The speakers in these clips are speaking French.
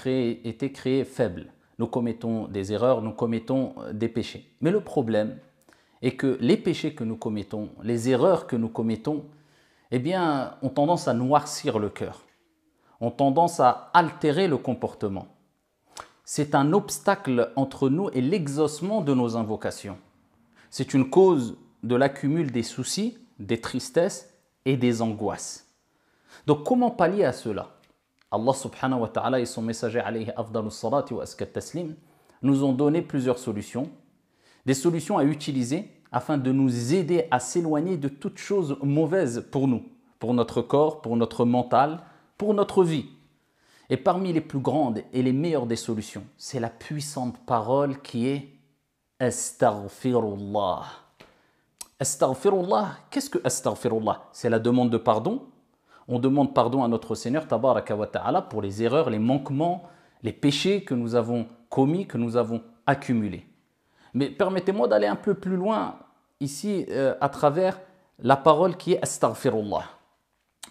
été créé faible. Nous commettons des erreurs, nous commettons des péchés. Mais le problème est que les péchés que nous commettons, les erreurs que nous commettons, eh bien, ont tendance à noircir le cœur, ont tendance à altérer le comportement. C'est un obstacle entre nous et l'exaucement de nos invocations. C'est une cause de l'accumul des soucis, des tristesses et des angoisses. Donc comment pallier à cela? Allah subhanahu wa ta'ala et son messager alayhi afdalus salati wa askat taslim nous ont donné plusieurs solutions, des solutions à utiliser afin de nous aider à s'éloigner de toute chose mauvaise pour nous, pour notre corps, pour notre mental, pour notre vie. Et parmi les plus grandes et les meilleures des solutions, c'est la puissante parole qui est Astaghfirullah. Astaghfirullah, qu'est-ce que Astaghfirullah? C'est la demande de pardon. On demande pardon à notre Seigneur Tabaraka wa Ta'ala pour les erreurs, les manquements, les péchés que nous avons commis, que nous avons accumulés. Mais permettez-moi d'aller un peu plus loin ici à travers la parole qui est Astaghfirullah.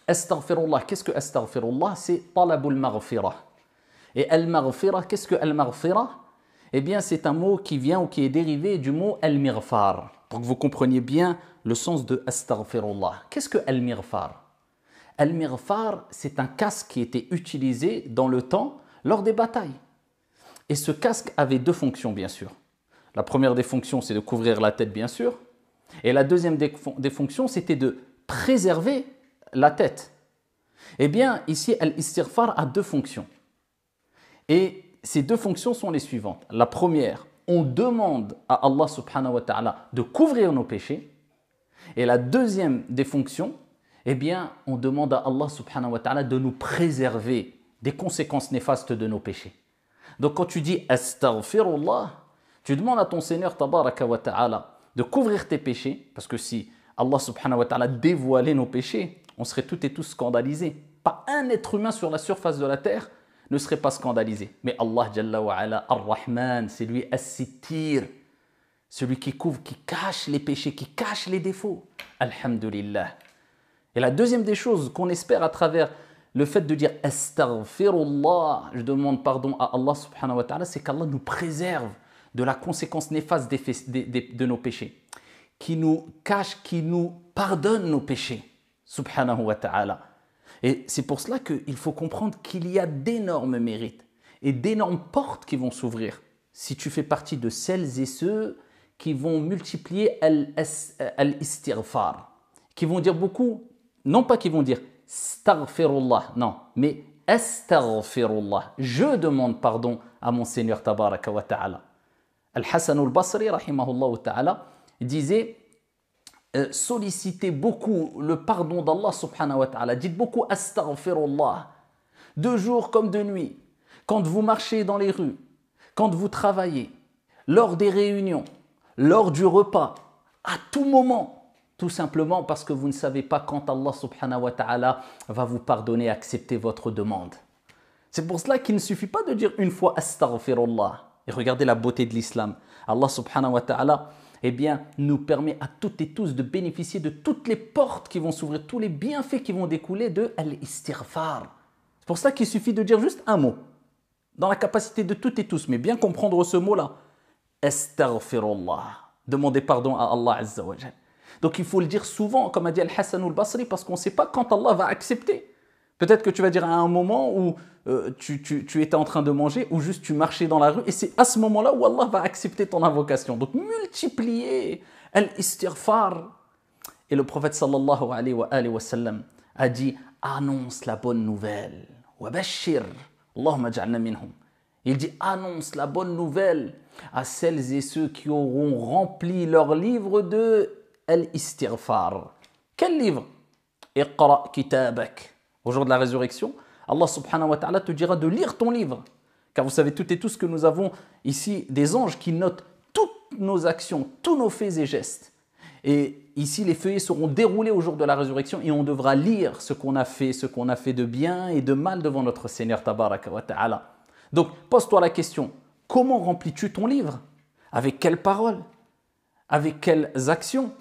Astaghfirullah, qu'est-ce que Astaghfirullah? C'est talabul maghfirah. Et al-maghfirah, qu'est-ce que al-maghfirah? Eh bien, c'est un mot qui vient ou qui est dérivé du mot al-mighfar. Pour que vous compreniez bien le sens de Astaghfirullah. Qu'est-ce que al-mighfar? Al-mighfar, c'est un casque qui était utilisé dans le temps lors des batailles. Et ce casque avait deux fonctions, bien sûr. La première des fonctions, c'est de couvrir la tête, bien sûr. Et la deuxième des fonctions, c'était de préserver la tête. Eh bien, ici, al-istighfar a deux fonctions. Et ces deux fonctions sont les suivantes. La première, on demande à Allah subhanahu wa ta'ala de couvrir nos péchés. Et la deuxième des fonctions, eh bien, on demande à Allah subhanahu wa ta'ala de nous préserver des conséquences néfastes de nos péchés. Donc, quand tu dis Astaghfirullah, tu demandes à ton Seigneur Tabaraka wa Ta'ala de couvrir tes péchés, parce que si Allah subhanahu wa ta'ala dévoilait nos péchés, on serait toutes et tous scandalisés. Pas un être humain sur la surface de la terre ne serait pas scandalisé. Mais Allah Jalla wa Ala, Ar-Rahman, c'est lui As-Sittir, celui qui couvre, qui cache les péchés, qui cache les défauts. Alhamdulillah. Et la deuxième des choses qu'on espère à travers le fait de dire Astaghfirullah, je demande pardon à Allah subhanahu wa ta'ala, c'est qu'Allah nous préserve de la conséquence néfaste de nos péchés, qui nous cache, qui nous pardonne nos péchés, subhanahu wa ta'ala. Et c'est pour cela qu'il faut comprendre qu'il y a d'énormes mérites et d'énormes portes qui vont s'ouvrir si tu fais partie de celles et ceux qui vont multiplier al-istighfar, qui vont dire beaucoup, non pas qui vont dire Astaghfirullah, non, mais Astaghfirullah, je demande pardon à mon Seigneur Tabaraka wa Ta'ala. Al-Hassan al-Basri, rahimahullah ta'ala, disait sollicitez beaucoup le pardon d'Allah subhanahu wa ta'ala. Dites beaucoup Astaghfirullah, de jour comme de nuit, quand vous marchez dans les rues, quand vous travaillez, lors des réunions, lors du repas, à tout moment. Tout simplement parce que vous ne savez pas quand Allah subhanahu wa ta'ala va vous pardonner et accepter votre demande. C'est pour cela qu'il ne suffit pas de dire une fois Astaghfirullah. Et regardez la beauté de l'islam. Allah subhanahu wa ta'ala eh bien, nous permet à toutes et tous de bénéficier de toutes les portes qui vont s'ouvrir, tous les bienfaits qui vont découler de al-istighfar. C'est pour ça qu'il suffit de dire juste un mot, dans la capacité de toutes et tous, mais bien comprendre ce mot-là. Astaghfirullah. Demandez pardon à Allah Azza wa Jal. Donc il faut le dire souvent, comme a dit Al-Hassan al-Basri, parce qu'on ne sait pas quand Allah va accepter. Peut-être que tu vas dire à un moment où tu étais en train de manger ou juste tu marchais dans la rue et c'est à ce moment-là où Allah va accepter ton invocation. Donc multiplier al-istighfar. Et le prophète sallallahu alayhi wa sallam a dit annonce la bonne nouvelle. Wa bashir. Allahumma ja'alna minhum. Il dit annonce la bonne nouvelle à celles et ceux qui auront rempli leur livre de al-istighfar. Quel livre? Iqra kitabak. Au jour de la résurrection, Allah subhanahu wa ta'ala te dira de lire ton livre. Car vous savez toutes et tous que nous avons ici des anges qui notent toutes nos actions, tous nos faits et gestes. Et ici, les feuillets seront déroulés au jour de la résurrection et on devra lire ce qu'on a fait de bien et de mal devant notre Seigneur Tabaraka wa ta'ala. Donc, pose-toi la question, comment remplis-tu ton livre? Avec quelles paroles? Avec quelles actions?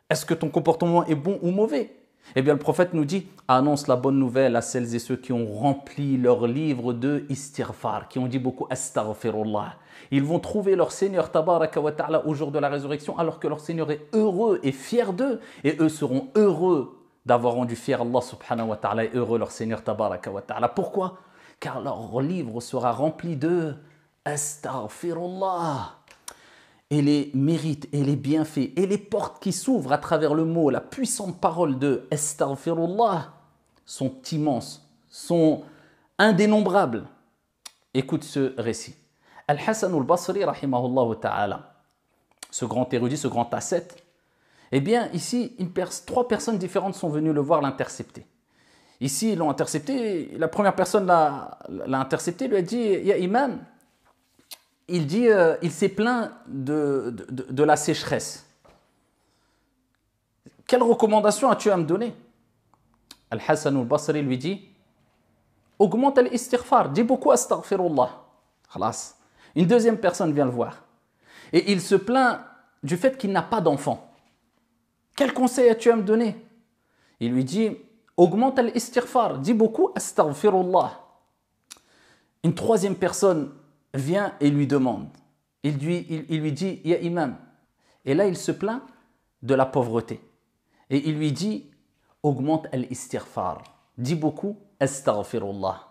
Est-ce que ton comportement est bon ou mauvais? Eh bien, le prophète nous dit, annonce la bonne nouvelle à celles et ceux qui ont rempli leur livre de istighfar, qui ont dit beaucoup astaghfirullah. Ils vont trouver leur Seigneur tabaraka wa ta'ala au jour de la résurrection, alors que leur Seigneur est heureux et fier d'eux, et eux seront heureux d'avoir rendu fier Allah subhanahu wa ta'ala et heureux leur Seigneur tabaraka wa ta'ala. Pourquoi? Car leur livre sera rempli de astaghfirullah. Et les mérites et les bienfaits et les portes qui s'ouvrent à travers le mot, la puissante parole de astaghfirullah sont immenses, sont indénombrables. Écoute ce récit. Al-Hassan al-Basri, rahimahullah ta'ala, ce grand érudit, ce grand ascète, eh bien ici, trois personnes différentes sont venues le voir, l'intercepter. Ici, ils l'ont intercepté, la première personne l'a intercepté, lui a dit, ya imam, il dit, il s'est plaint de la sécheresse. Quelle recommandation as-tu à me donner? Al-Hassan al-Basri lui dit, augmente l'istighfar, dis beaucoup astaghfirullah. Khalas. Une deuxième personne vient le voir. Et il se plaint du fait qu'il n'a pas d'enfant. Quel conseil as-tu à me donner? Il lui dit, augmente l'istighfar, dis beaucoup astaghfirullah. Une troisième personne vient et lui demande. Il lui dit, ya imam. Et là, il se plaint de la pauvreté. Et il lui dit, augmente l'istighfar, dis beaucoup astaghfirullah.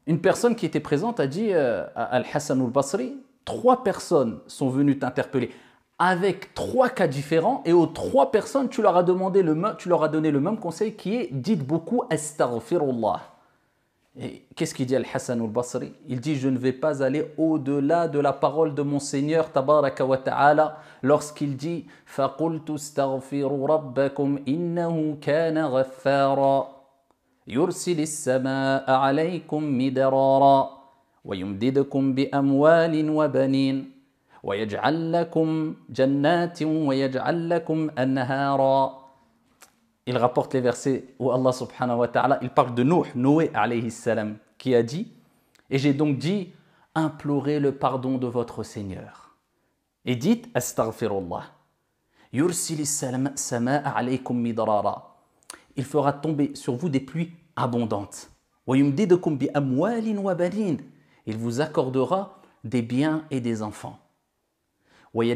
Une personne qui était présente a dit à Al-Hassan al-Basri, trois personnes sont venues t'interpeller avec trois cas différents et aux trois personnes, tu leur as donné le même conseil qui est dites beaucoup astaghfirullah. Et qu'est-ce qu'il dit Al-Hassan al-Basri? Il dit, je ne vais pas aller au-delà de la parole de mon Seigneur tabaraka wa ta'ala lorsqu'il dit فَقُلْتُ اسْتَغْفِرُوا رَبَّكُمْ إِنَّهُ كَانَ غَفَّارًا يُرْسِلِ السَّمَاءَ عَلَيْكُمْ مِدْرَارًا وَيُمْدِدْكُمْ بِأَمْوَالٍ وَبَنِينَ وَيَجْعَلْ لَكُمْ جَنَّاتٍ وَيَجْعَلْ لَكُمْ أَنْهَارًا. Il rapporte les versets où Allah subhanahu wa ta'ala, il parle de Noé alayhi salam, qui a dit, et j'ai donc dit, implorez le pardon de votre Seigneur. Et dites, astaghfirullah. Yursili sama'a alaykum midrara. Il fera tomber sur vous des pluies abondantes. Wa yumdidukum bi amwalin wa banin. Il vous accordera des biens et des enfants. Et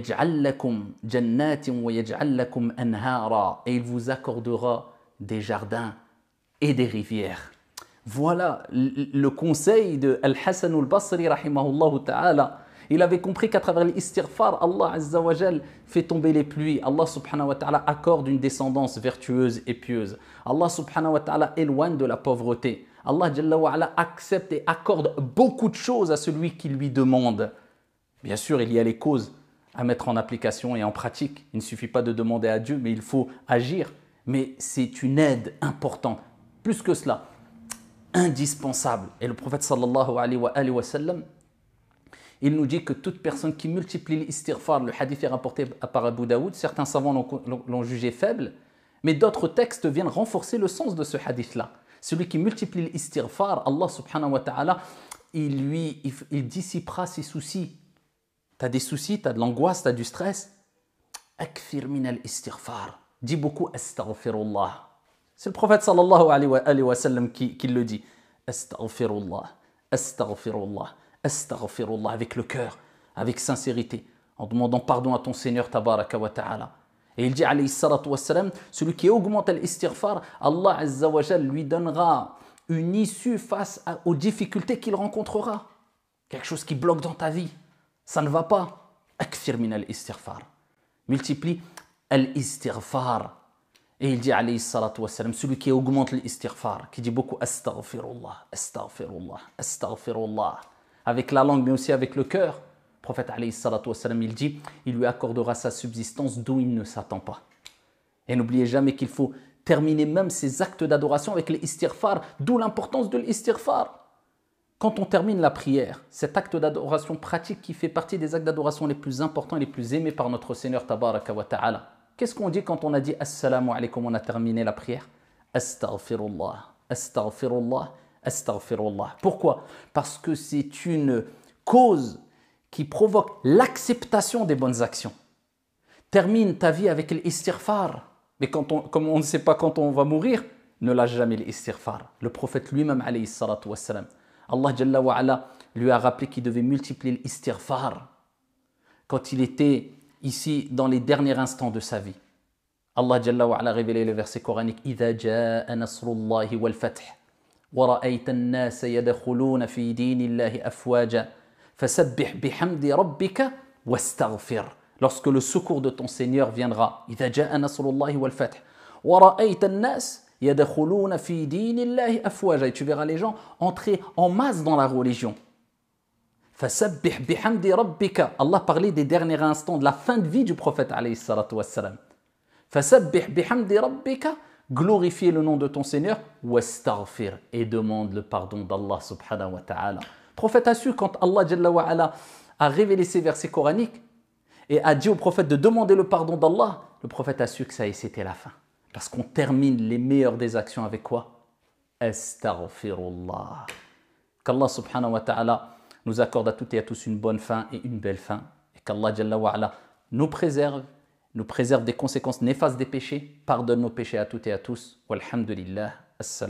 il vous accordera des jardins et des rivières. Voilà le conseil de Al-Hassan al-Basri rahimahullah ta'ala. Il avait compris qu'à travers l'istighfar, Allah Azza wa Jal fait tomber les pluies. Allah subhanahu wa ta'ala accorde une descendance vertueuse et pieuse. Allah subhanahu wa ta'ala éloigne de la pauvreté. Allah Jalla wa ala accepte et accorde beaucoup de choses à celui qui lui demande. Bien sûr, il y a les causes à mettre en application et en pratique. Il ne suffit pas de demander à Dieu, mais il faut agir. Mais c'est une aide importante. Plus que cela, indispensable. Et le prophète sallallahu alayhi wa sallam, il nous dit que toute personne qui multiplie l'istighfar, le hadith est rapporté par Abu Daoud, certains savants l'ont jugé faible, mais d'autres textes viennent renforcer le sens de ce hadith-là. Celui qui multiplie l'istighfar, Allah subhanahu wa ta'ala, il dissipera ses soucis. Tu as des soucis, tu as de l'angoisse, tu as du stress. Akfir min al-istighfar. Dis beaucoup astaghfirullah. C'est le prophète sallallahu alayhi wa sallam qui le dit. Astaghfirullah, astaghfirullah, astaghfirullah, avec le cœur, avec sincérité, en demandant pardon à ton Seigneur tabaraka wa ta'ala. Et il dit alayhi salatu wa salam, celui qui augmente l'istighfar, Allah azza wa jal lui donnera une issue face aux difficultés qu'il rencontrera. Quelque chose qui bloque dans ta vie. Ça ne va pas. Akfir min al-istighfar. Multiplie al-istighfar. Et il dit alayhi salatu wa salam, celui qui augmente l'istighfar, qui dit beaucoup astaghfirullah, astaghfirullah, astaghfirullah, avec la langue mais aussi avec le cœur. Le prophète alayhi salatu wa salam, il dit, il lui accordera sa subsistance d'où il ne s'attend pas. Et n'oubliez jamais qu'il faut terminer même ces actes d'adoration avec l'istighfar, d'où l'importance de l'istighfar. Quand on termine la prière, cet acte d'adoration pratique qui fait partie des actes d'adoration les plus importants et les plus aimés par notre Seigneur tabaraka wa ta'ala, qu'est-ce qu'on dit quand on a dit Assalamu alaykum, on a terminé la prière? Astaghfirullah, astaghfirullah, astaghfirullah. Pourquoi? Parce que c'est une cause qui provoque l'acceptation des bonnes actions. Termine ta vie avec l'istighfar. Mais comme on ne sait pas quand on va mourir, ne lâche jamais l'istighfar. Le prophète lui-même, alayhi salatu wassalam, Allah Jalla wa ala lui a rappelé qu'il devait multiplier l'istighfar quand il était ici dans les derniers instants de sa vie. Allah Jalla wa ala a révélé le verset coranique إِذَا جَاءَ نَصْرُ اللَّهِ وَالْفَتْحِ وَرَأَيْتَ النَّاسَ يَدْخُلُونَ فِي دِينِ اللَّهِ أَفْوَاجًا فَسَبِّحْ بِحَمْدِ رَبِّكَ وَاسْتَغْفِرْ. Lorsque le secours de ton Seigneur viendra, إِذَا جَاءَ نَصْرُ اللَّهِ وَالْفَتْحِ وَرَأَيْتَ النَّاسَ يَدْخُلُونَ فِي دِينِ اللَّهِ أَفْوَاجًا. Et tu verras les gens entrer en masse dans la religion. فَسَبِّحْ بِحَمْدِ رَبِّكَ. Allah parlait des derniers instants de la fin de vie du prophète alayhi salatu wassalam. فَسَبِّحْ بِحَمْدِ رَبِّكَ. Glorifier le nom de ton Seigneur. وَاسْتَغْفِرْ. Et demande le pardon d'Allah subhanahu wa ta'ala. Le prophète a su quand Allah Jalla wa ala a révélé ces versets coraniques et a dit au prophète de demander le pardon d'Allah, le prophète a su que ça y c'était la fin. Parce qu'on termine les meilleures des actions avec quoi? Astaghfirullah. Qu'Allah subhanahu wa ta'ala nous accorde à toutes et à tous une bonne fin et une belle fin. Et qu'Allah Jalla wa ala nous préserve des conséquences néfastes des péchés. Pardonne nos péchés à toutes et à tous. Walhamdulillah. Assalam.